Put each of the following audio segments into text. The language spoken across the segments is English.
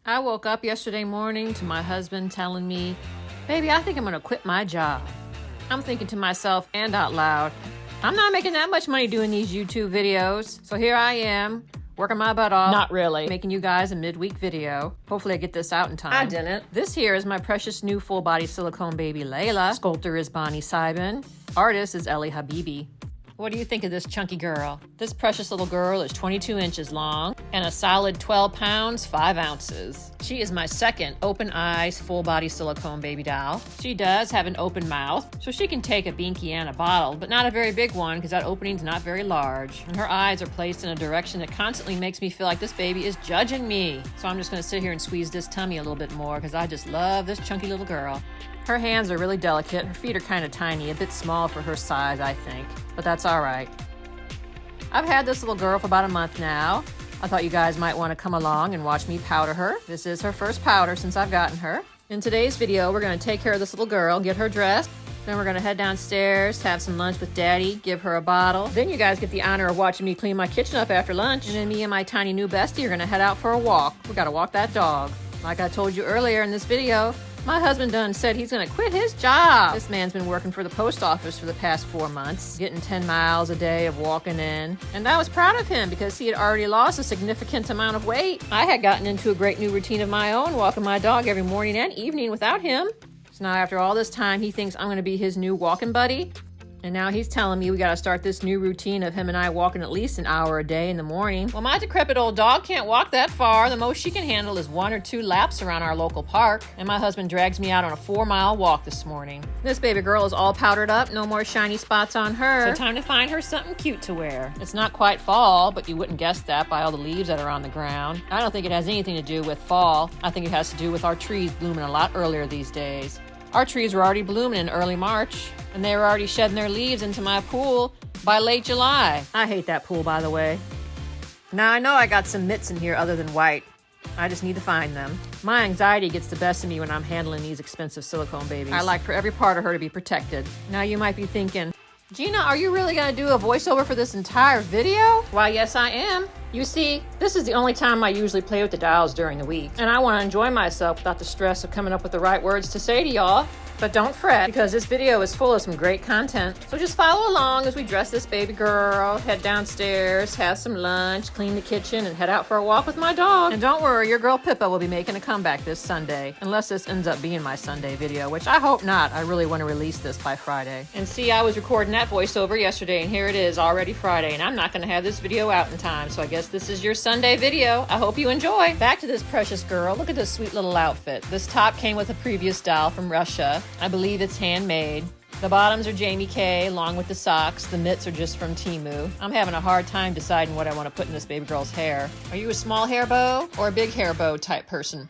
I woke up yesterday morning to my husband telling me, baby, I think I'm gonna quit my job. I'm thinking to myself and out loud, I'm not making that much money doing these YouTube videos. So here I am, working my butt off. Not really. Making you guys a midweek video. Hopefully I get this out in time. I didn't. This here is my precious new full body silicone baby Layla. Sculptor is Bonnie Sibin. Artist is Ellie Habibi. What do you think of this chunky girl? This precious little girl is 22 inches long and a solid 12 pounds, 5 ounces. She is my second open eyes, full body silicone baby doll. She does have an open mouth, so she can take a binky and a bottle, but not a very big one because that opening's not very large. And her eyes are placed in a direction that constantly makes me feel like this baby is judging me. So I'm just gonna sit here and squeeze this tummy a little bit more because I just love this chunky little girl. Her hands are really delicate. Her feet are kind of tiny, a bit small for her size, I think, but that's all right. I've had this little girl for about a month now. I thought you guys might want to come along and watch me powder her. This is her first powder since I've gotten her. In today's video, we're going to take care of this little girl, get her dressed. Then we're going to head downstairs, have some lunch with Daddy, give her a bottle. Then you guys get the honor of watching me clean my kitchen up after lunch. And then me and my tiny new bestie are going to head out for a walk. We got to walk that dog. Like I told you earlier in this video, my husband done said he's gonna quit his job. This man's been working for the post office for the past 4 months, getting 10 miles a day of walking in. And I was proud of him because he had already lost a significant amount of weight. I had gotten into a great new routine of my own, walking my dog every morning and evening without him. So now after all this time, he thinks I'm gonna be his new walking buddy. And now he's telling me we gotta start this new routine of him and I walking at least an hour a day in the morning. Well, my decrepit old dog can't walk that far. The most she can handle is 1 or 2 laps around our local park. And my husband drags me out on a 4-mile walk this morning. This baby girl is all powdered up, no more shiny spots on her. So time to find her something cute to wear. It's not quite fall, but you wouldn't guess that by all the leaves that are on the ground. I don't think it has anything to do with fall. I think it has to do with our trees blooming a lot earlier these days. Our trees were already blooming in early March, and they were already shedding their leaves into my pool by late July. I hate that pool, by the way. Now, I know I got some mitts in here other than white. I just need to find them. My anxiety gets the best of me when I'm handling these expensive silicone babies. I like for every part of her to be protected. Now, you might be thinking, Gina, are you really going to do a voiceover for this entire video? Why, yes, I am. You see, this is the only time I usually play with the dolls during the week, and I want to enjoy myself without the stress of coming up with the right words to say to y'all. But don't fret, because this video is full of some great content. So just follow along as we dress this baby girl, head downstairs, have some lunch, clean the kitchen, and head out for a walk with my dog. And don't worry, your girl Pippa will be making a comeback this Sunday, unless this ends up being my Sunday video, which I hope not. I really want to release this by Friday. And see, I was recording that voiceover yesterday, and here it is, already Friday, and I'm not going to have this video out in time, so I guess this is your Sunday video. I hope you enjoy. Back to this precious girl. Look at this sweet little outfit. This top came with a previous doll from Russia. I believe it's handmade. The bottoms are Jamie K, along with the socks. The mitts are just from Temu. I'm having a hard time deciding what I want to put in this baby girl's hair. Are you a small hair bow or a big hair bow type person?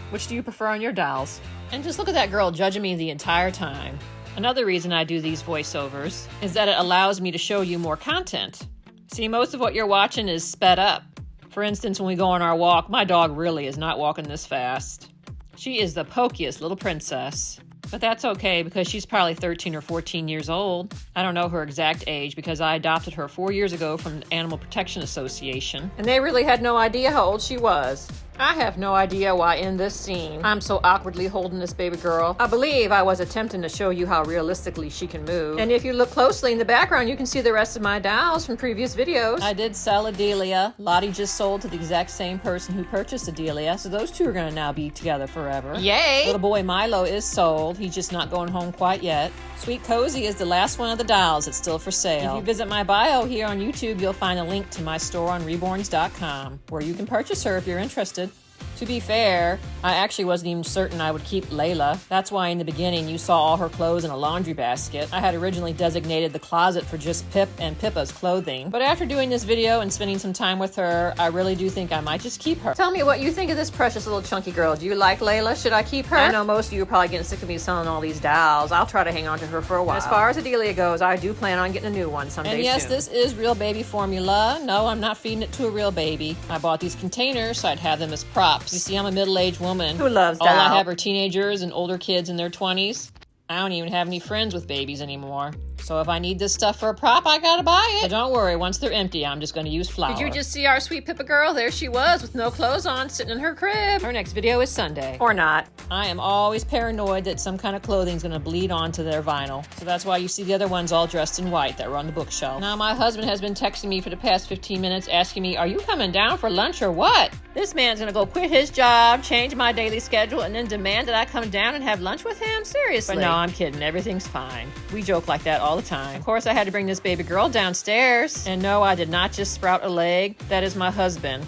Which do you prefer on your dolls? And just look at that girl judging me the entire time. Another reason I do these voiceovers is that it allows me to show you more content. See, most of what you're watching is sped up. For instance, when we go on our walk, my dog really is not walking this fast. She is the pokiest little princess. But that's okay because she's probably 13 or 14 years old. I don't know her exact age because I adopted her 4 years ago from the Animal Protection Association. And they really had no idea how old she was. I have no idea why in this scene I'm so awkwardly holding this baby girl. I believe I was attempting to show you how realistically she can move. And if you look closely in the background, you can see the rest of my dolls from previous videos. I did sell a Delia. Lottie just sold to the exact same person who purchased a Delia, so those two are gonna now be together forever. Yay! Little boy Milo is sold. He's just not going home quite yet. Sweet Cozy is the last one of the dolls that's still for sale. If you visit my bio here on YouTube, you'll find a link to my store on Reborns.com, where you can purchase her if you're interested. To be fair, I actually wasn't even certain I would keep Layla. That's why in the beginning you saw all her clothes in a laundry basket. I had originally designated the closet for just Pip and Pippa's clothing. But after doing this video and spending some time with her, I really do think I might just keep her. Tell me what you think of this precious little chunky girl. Do you like Layla? Should I keep her? I know most of you are probably getting sick of me selling all these dolls. I'll try to hang on to her for a while. And as far as Adelia goes, I do plan on getting a new one someday soon. And yes, this is real baby formula. No, I'm not feeding it to a real baby. I bought these containers so I'd have them as props. You see, I'm a middle-aged woman who loves dolls. All I have are teenagers and older kids in their 20s. I don't even have any friends with babies anymore. So if I need this stuff for a prop, I gotta buy it. But don't worry, once they're empty, I'm just gonna use flour. Did you just see our sweet Pippa girl? There she was with no clothes on, sitting in her crib. Her next video is Sunday. Or not. I am always paranoid that some kind of clothing's gonna bleed onto their vinyl. So that's why you see the other ones all dressed in white that were on the bookshelf. Now my husband has been texting me for the past 15 minutes asking me, are you coming down for lunch or what? This man's gonna go quit his job, change my daily schedule, and then demand that I come down and have lunch with him? Seriously. But no, I'm kidding. Everything's fine. We joke like that all the time. Of course, I had to bring this baby girl downstairs. And no, I did not just sprout a leg. That is my husband,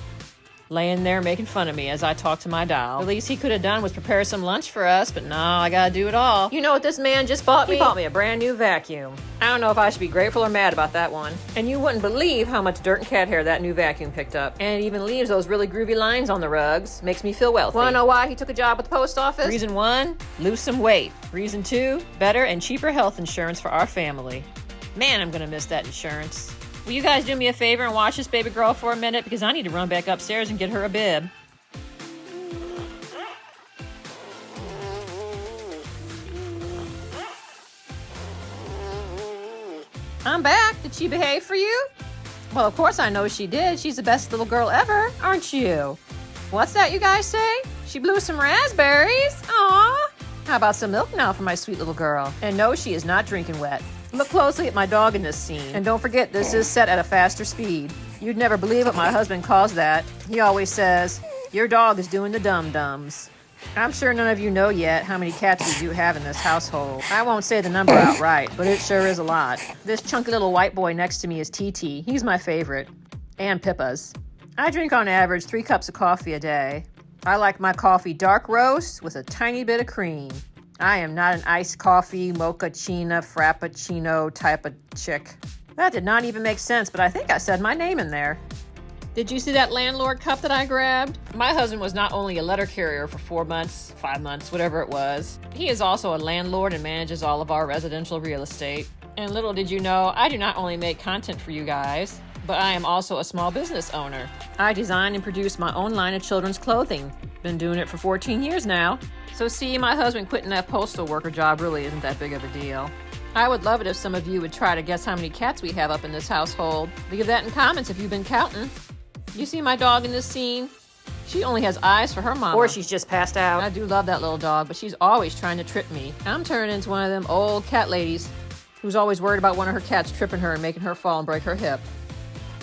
laying there making fun of me as I talk to my doll. The least he could have done was prepare some lunch for us, but no, I gotta do it all. You know what this man just bought me? He bought me a brand new vacuum. I don't know if I should be grateful or mad about that one. And you wouldn't believe how much dirt and cat hair that new vacuum picked up. And it even leaves those really groovy lines on the rugs. Makes me feel wealthy. Wanna know why he took a job at the post office? Reason 1, lose some weight. Reason 2, better and cheaper health insurance for our family. Man, I'm gonna miss that insurance. Will you guys do me a favor and watch this baby girl for a minute? Because I need to run back upstairs and get her a bib. I'm back. Did she behave for you? Well, of course I know she did. She's the best little girl ever, aren't you? What's that you guys say? She blew some raspberries? Aw. How about some milk now for my sweet little girl? And no, she is not drinking wet. Look closely at my dog in this scene. And don't forget, this is set at a faster speed. You'd never believe what my husband calls that. He always says, your dog is doing the dum-dums. I'm sure none of you know yet how many cats we do have in this household. I won't say the number outright, but it sure is a lot. This chunky little white boy next to me is TT. He's my favorite. And Pippa's. I drink on average 3 cups of coffee a day. I like my coffee dark roast with a tiny bit of cream. I am not an iced coffee, mochaccino, frappuccino type of chick. That did not even make sense, but I think I said my name in there. Did you see that landlord cup that I grabbed? My husband was not only a letter carrier for 4 months, 5 months, whatever it was. He is also a landlord and manages all of our residential real estate. And little did you know, I do not only make content for you guys, but I am also a small business owner. I design and produce my own line of children's clothing. Been doing it for 14 years now. So see, my husband quitting that postal worker job really isn't that big of a deal. I would love it if some of you would try to guess how many cats we have up in this household. Leave that in comments if you've been counting. You see my dog in this scene? She only has eyes for her mama. Or she's just passed out. I do love that little dog, but she's always trying to trip me. I'm turning into one of them old cat ladies who's always worried about one of her cats tripping her and making her fall and break her hip.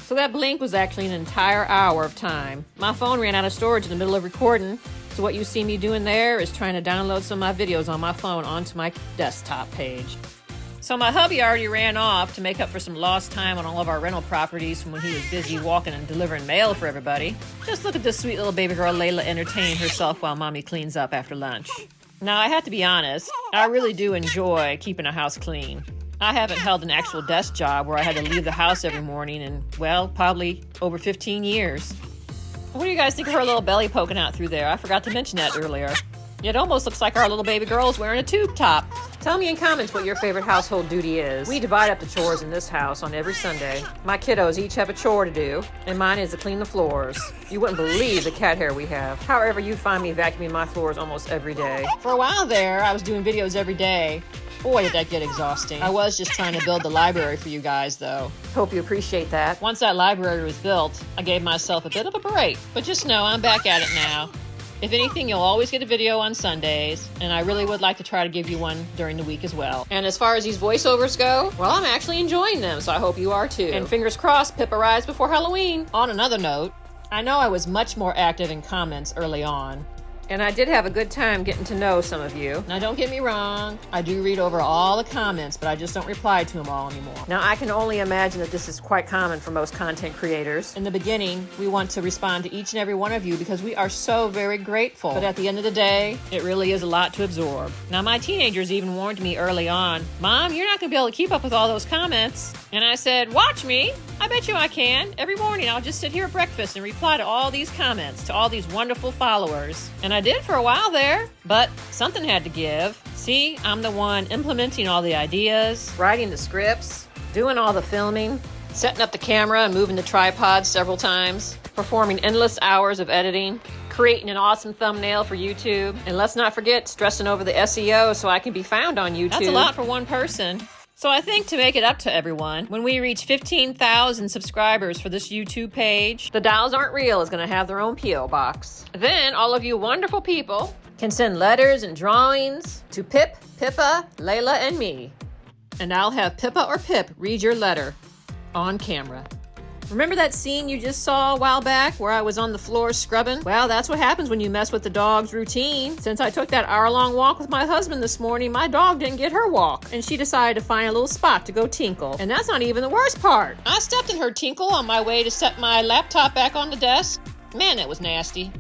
So that blink was actually an entire hour of time. My phone ran out of storage in the middle of recording. So what you see me doing there is trying to download some of my videos on my phone onto my desktop page. So my hubby already ran off to make up for some lost time on all of our rental properties from when he was busy walking and delivering mail for everybody. Just look at this sweet little baby girl Layla entertaining herself while mommy cleans up after lunch. Now I have to be honest, I really do enjoy keeping a house clean. I haven't held an actual desk job where I had to leave the house every morning in, well, probably over 15 years. What do you guys think of her little belly poking out through there? I forgot to mention that earlier. It almost looks like our little baby girl is wearing a tube top. Tell me in comments what your favorite household duty is. We divide up the chores in this house on every Sunday. My kiddos each have a chore to do, and mine is to clean the floors. You wouldn't believe the cat hair we have. However, you'd find me vacuuming my floors almost every day. For a while there, I was doing videos every day. Boy, did that get exhausting. I was just trying to build the library for you guys, though. Hope you appreciate that. Once that library was built, I gave myself a bit of a break. But just know I'm back at it now. If anything, you'll always get a video on Sundays, and I really would like to try to give you one during the week as well. And as far as these voiceovers go, well, I'm actually enjoying them, so I hope you are too. And fingers crossed, Pippa arrives before Halloween. On another note, I know I was much more active in comments early on, and I did have a good time getting to know some of you. Now, don't get me wrong. I do read over all the comments, but I just don't reply to them all anymore. Now, I can only imagine that this is quite common for most content creators. In the beginning, we want to respond to each and every one of you because we are so very grateful. But at the end of the day, it really is a lot to absorb. Now, my teenagers even warned me early on, Mom, you're not going to be able to keep up with all those comments. And I said, watch me. I bet you I can. Every morning, I'll just sit here at breakfast and reply to all these comments, to all these wonderful followers. And I did for a while there, but something had to give. See, I'm the one implementing all the ideas, writing the scripts, doing all the filming, setting up the camera and moving the tripod several times, performing endless hours of editing, creating an awesome thumbnail for YouTube, and let's not forget stressing over the SEO so I can be found on YouTube. That's a lot for one person. So I think to make it up to everyone, when we reach 15,000 subscribers for this YouTube page, The Dolls Aren't Real is going to have their own P.O. box. Then all of you wonderful people can send letters and drawings to Pip, Pippa, Layla, and me. And I'll have Pippa or Pip read your letter on camera. Remember that scene you just saw a while back where I was on the floor scrubbing? Well, that's what happens when you mess with the dog's routine. Since I took that hour-long walk with my husband this morning, my dog didn't get her walk, and she decided to find a little spot to go tinkle. And that's not even the worst part. I stepped in her tinkle on my way to set my laptop back on the desk. Man, it was nasty.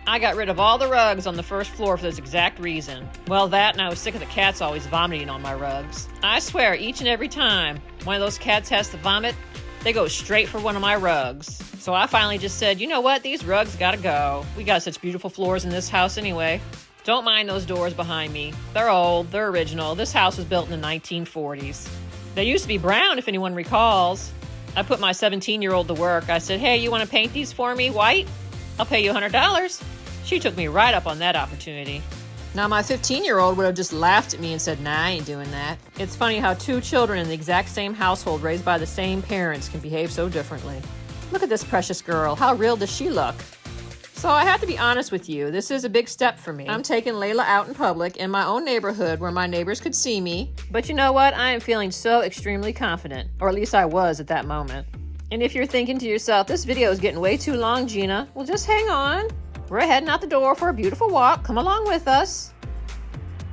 I got rid of all the rugs on the first floor for this exact reason. Well, that, and I was sick of the cats always vomiting on my rugs. I swear, each and every time one of those cats has to vomit, they go straight for one of my rugs. So I finally just said, you know what? These rugs gotta go. We got such beautiful floors in this house anyway. Don't mind those doors behind me. They're old, they're original. This house was built in the 1940s. They used to be brown, if anyone recalls. I put my 17-year-old to work. I said, hey, you wanna paint these for me white? I'll pay you $100. She took me right up on that opportunity. Now, my 15-year-old would have just laughed at me and said, nah, I ain't doing that. It's funny how two children in the exact same household raised by the same parents can behave so differently. Look at this precious girl. How real does she look? So I have to be honest with you. This is a big step for me. I'm taking Layla out in public in my own neighborhood where my neighbors could see me. But you know what? I am feeling so extremely confident. Or at least I was at that moment. And if you're thinking to yourself, this video is getting way too long, Gina, well, just hang on. We're heading out the door for a beautiful walk. Come along with us.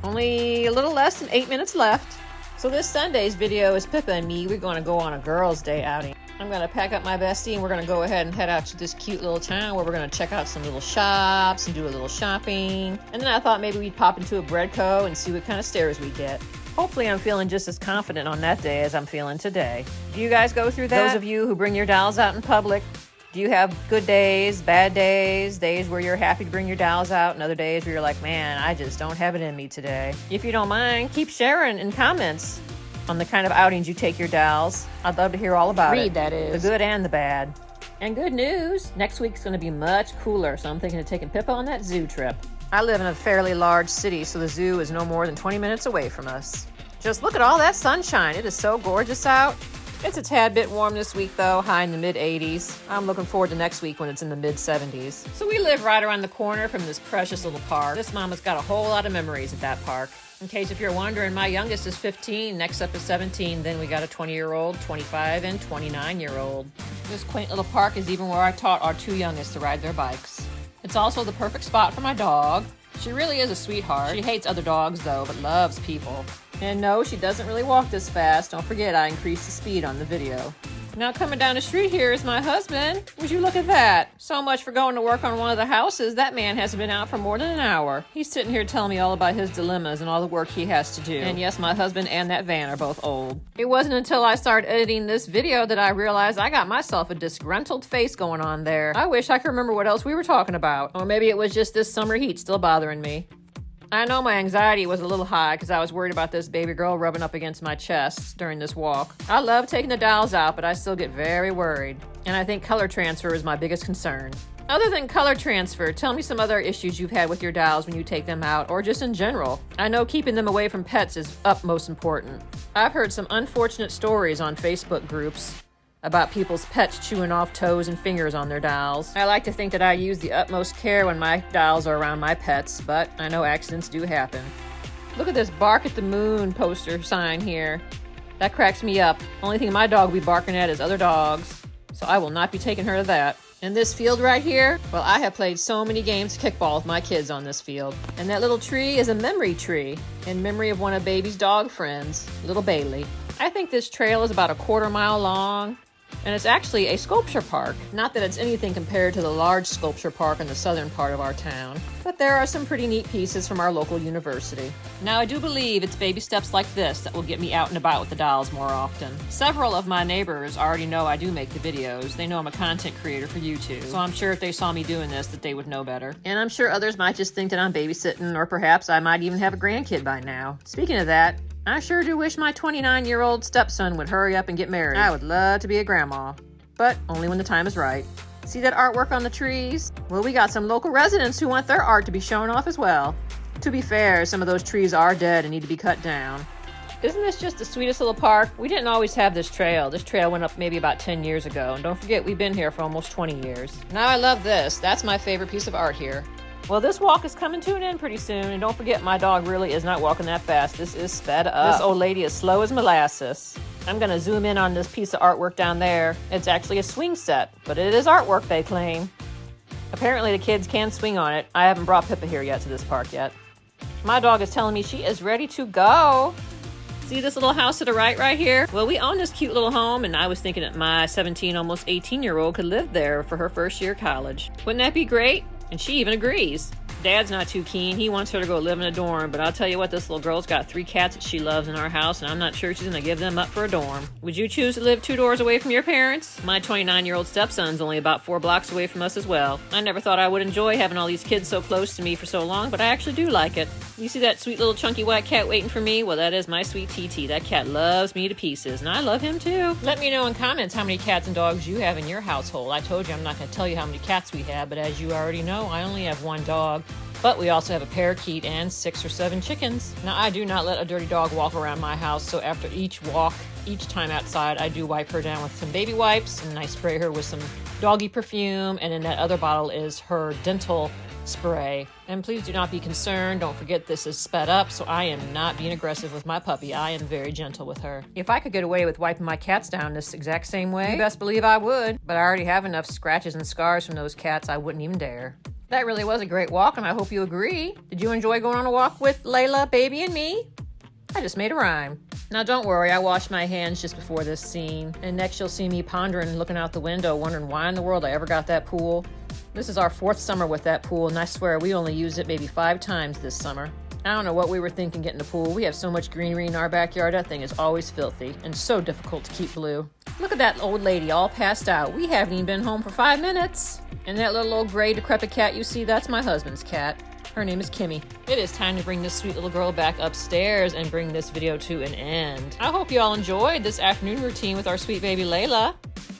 Only a little less than 8 minutes left. So this Sunday's video is Pippa and me. We're going to go on a girls' day outing. I'm going to pack up my bestie and we're going to go ahead and head out to this cute little town where we're going to check out some little shops and do a little shopping. And then I thought maybe we'd pop into a Breadco and see what kind of stares we get. Hopefully I'm feeling just as confident on that day as I'm feeling today. Do you guys go through that? Those of you who bring your dolls out in public, do you have good days, bad days, days where you're happy to bring your dolls out, and other days where you're like, man, I just don't have it in me today? If you don't mind, keep sharing in comments on the kind of outings you take your dolls. I'd love to hear all about it. Read, that is. The good and the bad. And good news, next week's going to be much cooler, so I'm thinking of taking Pippa on that zoo trip. I live in a fairly large city, so the zoo is no more than 20 minutes away from us. Just look at all that sunshine. It is so gorgeous out. It's a tad bit warm this week, though, high in the mid-80s. I'm looking forward to next week when it's in the mid-70s. So we live right around the corner from this precious little park. This mama's got a whole lot of memories at that park. In case if you're wondering, my youngest is 15, next up is 17, then we got a 20-year-old, 25, and 29-year-old. This quaint little park is even where I taught our two youngest to ride their bikes. It's also the perfect spot for my dog. She really is a sweetheart. She hates other dogs, though, but loves people. And no, she doesn't really walk this fast. Don't forget, I increased the speed on the video. Now coming down the street here is my husband. Would you look at that? So much for going to work on one of the houses. That man hasn't been out for more than an hour. He's sitting here telling me all about his dilemmas and all the work he has to do. And yes, my husband and that van are both old. It wasn't until I started editing this video that I realized I got myself a disgruntled face going on there. I wish I could remember what else we were talking about. Or maybe it was just this summer heat still bothering me. I know my anxiety was a little high because I was worried about this baby girl rubbing up against my chest during this walk. I love taking the dolls out, but I still get very worried. And I think color transfer is my biggest concern. Other than color transfer, tell me some other issues you've had with your dolls when you take them out, or just in general. I know keeping them away from pets is utmost important. I've heard some unfortunate stories on Facebook groups about people's pets chewing off toes and fingers on their dolls. I like to think that I use the utmost care when my dolls are around my pets, but I know accidents do happen. Look at this bark at the moon poster sign here. That cracks me up. Only thing my dog will be barking at is other dogs, so I will not be taking her to that. And this field right here, well, I have played so many games of kickball with my kids on this field. And that little tree is a memory tree in memory of one of Baby's dog friends, little Bailey. I think this trail is about a quarter-mile long. And it's actually a sculpture park. Not that it's anything compared to the large sculpture park in the southern part of our town, but there are some pretty neat pieces from our local university. Now, I do believe it's baby steps like this that will get me out and about with the dolls more often. Several of my neighbors already know I do make the videos. They know I'm a content creator for YouTube, so I'm sure if they saw me doing this that they would know better. And I'm sure others might just think that I'm babysitting, or perhaps I might even have a grandkid by now. Speaking of that, I sure do wish my 29-year-old stepson would hurry up and get married. I would love to be a grandma, but only when the time is right. See that artwork on the trees? Well, we got some local residents who want their art to be shown off as well. To be fair, some of those trees are dead and need to be cut down. Isn't this just the sweetest little park? We didn't always have this trail. This trail went up maybe about 10 years ago. And don't forget, we've been here for almost 20 years. Now I love this. That's my favorite piece of art here. Well, this walk is coming to an end pretty soon. And don't forget, my dog really is not walking that fast. This is sped up. This old lady is slow as molasses. I'm going to zoom in on this piece of artwork down there. It's actually a swing set, but it is artwork, they claim. Apparently the kids can swing on it. I haven't brought Pippa here yet to this park yet. My dog is telling me she is ready to go. See this little house to the right here? Well, we own this cute little home, and I was thinking that my 17, almost 18-year-old could live there for her first year of college. Wouldn't that be great? And she even agrees. Dad's not too keen. He wants her to go live in a dorm, but I'll tell you what, this little girl's got 3 cats that she loves in our house, and I'm not sure she's gonna give them up for a dorm. Would you choose to live 2 doors away from your parents? My 29-year-old stepson's only about 4 blocks away from us as well. I never thought I would enjoy having all these kids so close to me for so long, but I actually do like it. You see that sweet little chunky white cat waiting for me? Well, that is my sweet TT. That cat loves me to pieces, and I love him too. Let me know in comments how many cats and dogs you have in your household. I told you I'm not gonna tell you how many cats we have, but as you already know, I only have 1 dog. But we also have a parakeet and 6 or 7 chickens. Now, I do not let a dirty dog walk around my house, so after each walk, each time outside, I do wipe her down with some baby wipes, and I spray her with some doggy perfume, and in that other bottle is her dental spray. And please do not be concerned. Don't forget this is sped up, so I am not being aggressive with my puppy. I am very gentle with her. If I could get away with wiping my cats down this exact same way, you best believe I would. But I already have enough scratches and scars from those cats, I wouldn't even dare. That really was a great walk, and I hope you agree. Did you enjoy going on a walk with Layla, baby, and me? I just made a rhyme. Now don't worry, I washed my hands just before this scene. And next you'll see me pondering, looking out the window, wondering why in the world I ever got that pool. This is our 4th summer with that pool, and I swear we only used it maybe 5 times this summer. I don't know what we were thinking getting a pool. We have so much greenery in our backyard, that thing is always filthy and so difficult to keep blue. Look at that old lady all passed out. We haven't even been home for 5 minutes. And that little old gray decrepit cat you see, that's my husband's cat. Her name is Kimmy. It is time to bring this sweet little girl back upstairs and bring this video to an end. I hope you all enjoyed this afternoon routine with our sweet baby Layla.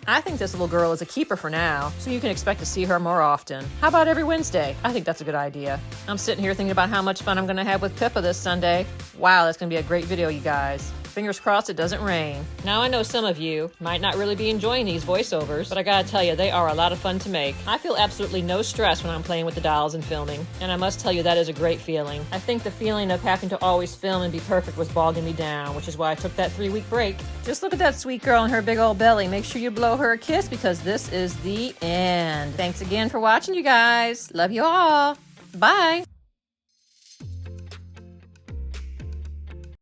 I think this little girl is a keeper for now, so you can expect to see her more often. How about every Wednesday? I think that's a good idea. I'm sitting here thinking about how much fun I'm gonna have with Pippa this Sunday. Wow, that's gonna be a great video, you guys. Fingers crossed it doesn't rain. Now I know some of you might not really be enjoying these voiceovers, but I gotta tell you, they are a lot of fun to make. I feel absolutely no stress when I'm playing with the dolls and filming, and I must tell you that is a great feeling. I think the feeling of having to always film and be perfect was bogging me down, which is why I took that 3-week break. Just look at that sweet girl and her big old belly. Make sure you blow her a kiss because this is the end. Thanks again for watching, you guys. Love you all. Bye.